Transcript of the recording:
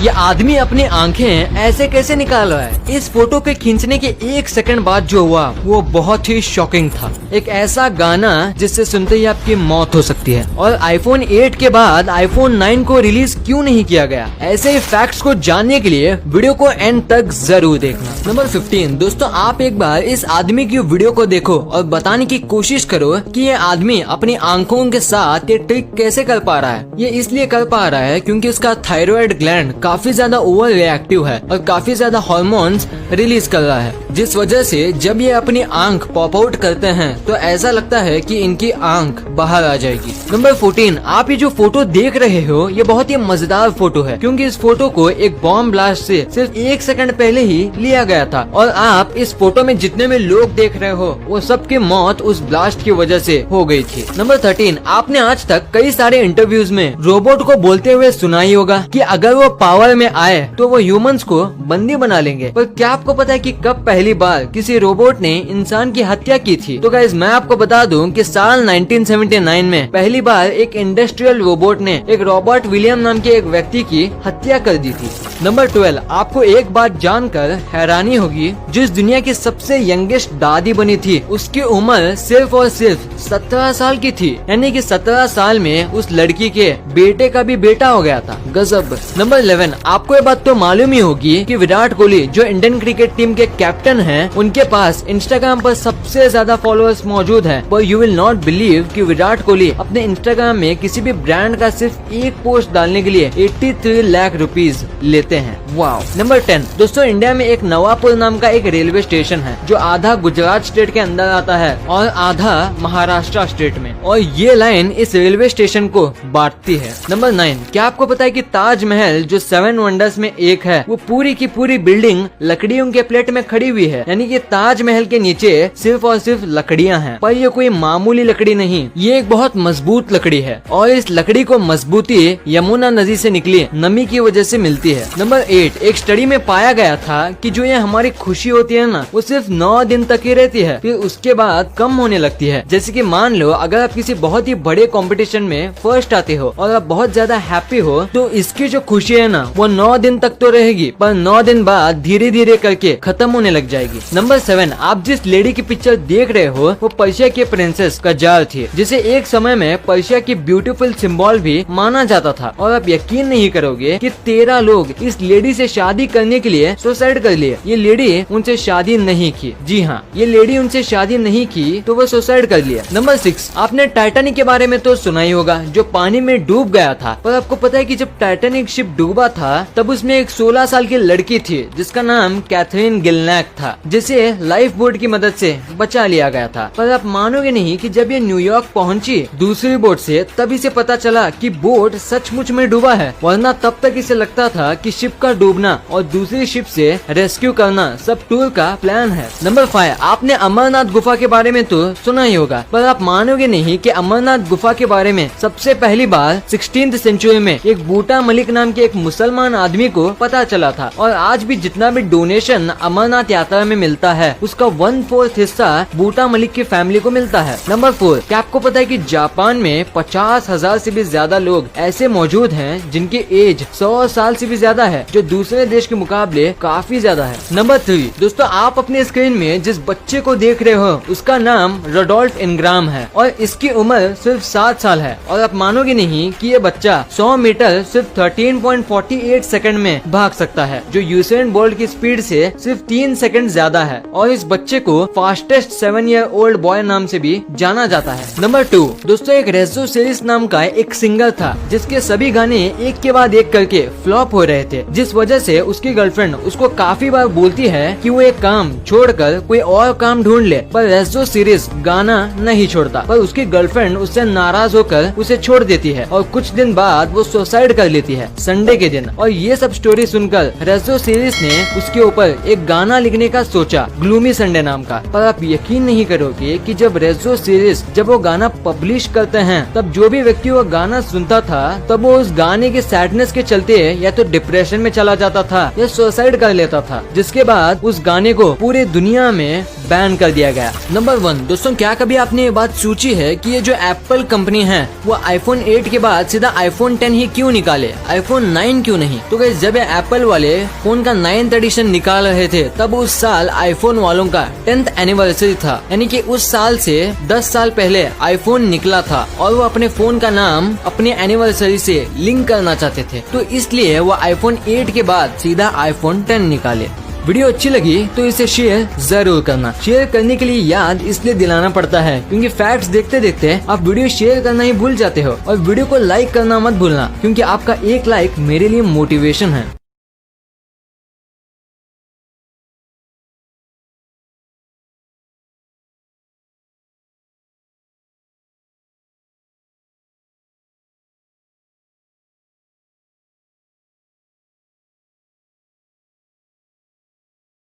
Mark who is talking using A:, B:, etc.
A: ये आदमी अपनी आंखें ऐसे कैसे निकाल रहा है? इस फोटो के खींचने के 1 सेकंड बाद जो हुआ वो बहुत ही शॉकिंग था। एक ऐसा गाना जिससे सुनते ही आपकी मौत हो सकती है। और आईफोन 8 के बाद आईफोन 9 को रिलीज क्यों नहीं किया गया? ऐसे ही फैक्ट्स को जानने के लिए वीडियो को एंड तक जरूर देखना। नंबर 15 दोस्तों, आप एक बार इस आदमी की वीडियो को देखो और बताने की कोशिश करो कि ये आदमी अपनी आंखों के साथ ये ट्रिक कैसे कर पा रहा है। ये इसलिए कर पा रहा है क्योंकि उसका थायराइड ग्लैंड काफी ज्यादा ओवर रिएक्टिव है और काफी ज्यादा हार्मोन्स रिलीज कर रहा है, जिस वजह से जब ये अपनी आंख पॉप आउट करते हैं तो ऐसा लगता है कि इनकी आंख बाहर आ जाएगी। नंबर 14, आप ये जो फोटो देख रहे हो ये बहुत ही मजेदार फोटो है क्योंकि इस फोटो को एक बॉम्ब ब्लास्ट से सिर्फ 1 सेकंड पहले ही लिया गया था। और आप इस फोटो में जितने भी लोग देख रहे हो वो सबकी मौत उस ब्लास्ट की वजह से हो गई थी। नंबर 13, आपने आज तक कई सारे इंटरव्यूज में रोबोट को बोलते हुए सुना ही होगा कि अगर वो पावर में आए तो वो ह्यूमंस को बंदी बना लेंगे। पर क्या आपको पता है कि कब पहली बार किसी रोबोट ने इंसान की हत्या की थी? तो गाइस मैं आपको बता दूं कि साल 1979 में पहली बार एक इंडस्ट्रियल रोबोट ने एक रॉबर्ट विलियम नाम के एक व्यक्ति की हत्या कर दी थी। नंबर 12, आपको एक बात जानकर हैरानी होगी, जिस दुनिया की सबसे यंगेस्ट दादी बनी थी उसकी उम्र सिर्फ और सिर्फ 17 साल की थी। यानी कि 17 साल में उस लड़की के बेटे का भी बेटा हो गया था। गजब। नंबर 11, आपको ये बात तो मालूम ही होगी कि विराट कोहली जो इंडियन क्रिकेट टीम के कैप्टन हैं, उनके पास इंस्टाग्राम पर सबसे ज्यादा फॉलोअर्स मौजूद हैं। पर यू विल नॉट बिलीव कि विराट कोहली अपने इंस्टाग्राम में किसी भी ब्रांड का सिर्फ एक पोस्ट डालने के लिए 83 लाख रुपीज लेते हैं। वाओ। नंबर 10, दोस्तों इंडिया में एक नवापुर नाम का एक रेलवे स्टेशन है जो आधा गुजरात स्टेट के अंदर आता है और आधा महाराष्ट्र स्टेट में, और ये लाइन इस रेलवे स्टेशन को बांटती है। नंबर 9, क्या आपको पता है कि ताजमहल जो 7 वंडर्स में एक है वो पूरी की पूरी बिल्डिंग लकड़ियों के प्लेट में खड़ी हुई है। यानी कि ताजमहल के नीचे सिर्फ और सिर्फ लकड़ियां हैं। पर ये कोई मामूली लकड़ी नहीं, ये एक बहुत मजबूत लकड़ी है और इस लकड़ी को मजबूती यमुना नदी से निकली नमी की वजह से मिलती है। नंबर 8, एक स्टडी में पाया गया था कि जो ये हमारी खुशी होती है ना वो सिर्फ 9 दिन तक ही रहती है, फिर उसके बाद कम होने लगती है। जैसे कि मान लो अगर आप किसी बहुत ही बड़े कंपटीशन में फर्स्ट आते हो और आप बहुत ज्यादा हैप्पी हो तो इसकी जो खुशी है ना वो 9 दिन तक तो रहेगी, पर 9 दिन बाद धीरे धीरे करके खत्म होने लग जाएगी। नंबर 7, आप जिस लेडी की पिक्चर देख रहे हो वो पर्शिया की प्रिंसेस कजाल थी, जिसे एक समय में पर्शिया की ब्यूटीफुल सिंबल भी माना जाता था। और आप यकीन नहीं करोगे कि 13 लोग इस लेडी से शादी करने के लिए सुसाइड कर लिए। ये लेडी उनसे शादी नहीं की। जी हाँ, ये लेडी उनसे शादी नहीं की तो वो सुसाइड कर लिया। नंबर 6, आपने टाइटैनिक के बारे में तो सुना ही होगा जो पानी में डूब गया था। पर आपको पता है कि जब टाइटैनिक शिप डूबा था तब उसमें एक 16 साल की लड़की थी जिसका नाम कैथरीन गिलनैक था, जिसे लाइफ बोट की मदद से बचा लिया गया था। पर आप मानोगे नहीं कि जब ये न्यूयॉर्क पहुंची दूसरी बोट से तब इसे पता चला कि बोट सचमुच में डूबा है, वरना तब तक इसे लगता था कि शिप का डूबना और दूसरी शिप से रेस्क्यू करना सब टूर का प्लान है। नंबर 5, आपने अमरनाथ गुफा के बारे में तो सुना ही होगा, पर आप मानोगे नहीं कि अमरनाथ गुफा के बारे में सबसे पहली बार 16th सेंचुरी में एक बूटा मलिक नाम के एक मुसलमान आदमी को पता चला था। और आज भी जितना भी डोनेशन अमरनाथ यात्रा में मिलता है उसका 1/4 हिस्सा बूटा मलिक की फैमिली को मिलता है। नंबर 4, क्या आपको पता है कि जापान में 50,000 से भी ज्यादा लोग ऐसे मौजूद हैं जिनकी एज 100 साल से भी ज्यादा है, जो दूसरे देश के मुकाबले काफी ज्यादा है। नंबर 3, दोस्तों आप अपने स्क्रीन में जिस बच्चे को देख रहे हो उसका नाम रोडोल्फ इनग्राम है और इसकी उम्र सिर्फ 7 साल है। और आप मानोगे नहीं कि ये बच्चा 100 मीटर सिर्फ 13.48 सेकंड में भाग सकता है, जो यूसेन बोल्ट की स्पीड से सिर्फ 3 सेकंड ज्यादा है। और इस बच्चे को फास्टेस्ट 7 ईयर ओल्ड बॉय नाम से भी जाना जाता है। नंबर 2, दोस्तों एक रेज़ो सीरीज नाम का एक सिंगर था जिसके सभी गाने एक के बाद एक करके फ्लॉप हो रहे थे, जिस वजह से उसकी गर्लफ्रेंड उसको काफी बार बोलती है कि वो एक काम छोड़कर कोई और काम ढूंढ ले, पर रेज़ो सीरीज गाना नहीं छोड़ता। पर उसकी गर्लफ्रेंड उससे नाराज होकर उसे छोड़ देती है और कुछ दिन बाद वो सुसाइड कर लेती है संडे के दिन। और ये सब स्टोरी सुनकर रेज़ो सीरीज ने उसके ऊपर एक गाना लिखने का सोचा, ग्लूमी संडे नाम का। पर आप यकीन नहीं करोगे कि जब रेज़ो सीरीज जब वो गाना पब्लिश करते हैं तब जो भी व्यक्ति वो गाना सुनता था तब वो उस गाने के सैडनेस के चलते या तो डिप्रेशन में चला जाता था या सुसाइड कर लेता था, जिसके बाद उस गाने को पूरी दुनिया में बैन कर दिया गया। नंबर 1 दोस्तों, क्या कभी आपने ये बात सोची है कि ये जो एप्पल कंपनी है वो आईफोन 8 के बाद सीधा आईफोन 10 ही क्यों निकाले, आईफोन 9 क्यों नहीं? तो गाइस जब एप्पल वाले फोन का 9th एडिशन निकाल रहे थे तब उस साल आईफोन वालों का 10th एनिवर्सरी था, यानी कि उस साल से 10 साल पहले आईफोन निकला था और वो अपने फोन का नाम अपने एनिवर्सरी से लिंक करना चाहते थे, तो इसलिए वो आईफोन 8 के बाद सीधा आईफोन 10 निकाले। वीडियो अच्छी लगी तो इसे शेयर जरूर करना। शेयर करने के लिए याद इसलिए दिलाना पड़ता है क्योंकि फैक्ट्स देखते देखते आप वीडियो शेयर करना ही भूल जाते हो, और वीडियो को लाइक करना मत भूलना क्योंकि आपका एक लाइक मेरे लिए मोटिवेशन है।